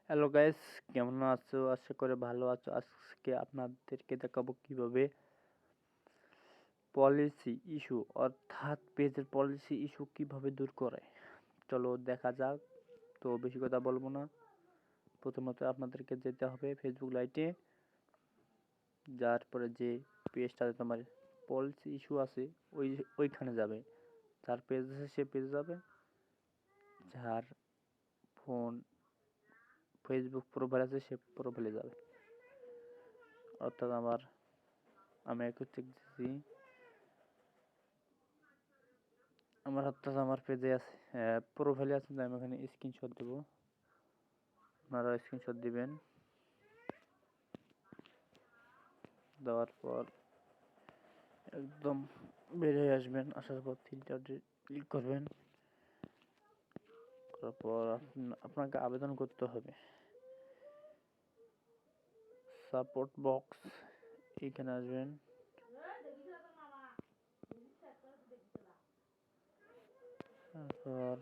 Hello guys, কেমন আছো? আশা করে ভালো আছো। আজকে আপনাদেরকে দেখাবো কিভাবে পলিসি ইস্যু অর্থাৎ পেজের পলিসি ইস্যু কিভাবে দূর করে। চলো দেখা যাক। তো বেশি কথা বলবো না। প্রথমত আপনাদেরকে যেতে হবে ফেসবুক লাইটে, যার পরে যে পেজটাতে তোমার পলিসি ইস্যু আছে ওইখানে যাবে। যার পেজ আছে সে পেজে যাবে, যার ফোন ফেসবুক প্রোফাইল আছে সে প্রোফাইলে যাবে। অর্থাৎ আমি একটু চেক দিচ্ছি। আমার পেজে আছে, প্রোফাইলে আছে। আমি এখানে স্ক্রিনশট দেব, আপনারা স্ক্রিনশট দিবেন। দেওয়ার পর একদম বের হয়ে আসবেন। আসার পর ফিল্টারে ক্লিক করবেন। তারপর আপনাকে আবেদন করতে হবে। সাপোর্ট বক্স এইখানে আসবেন। তারপর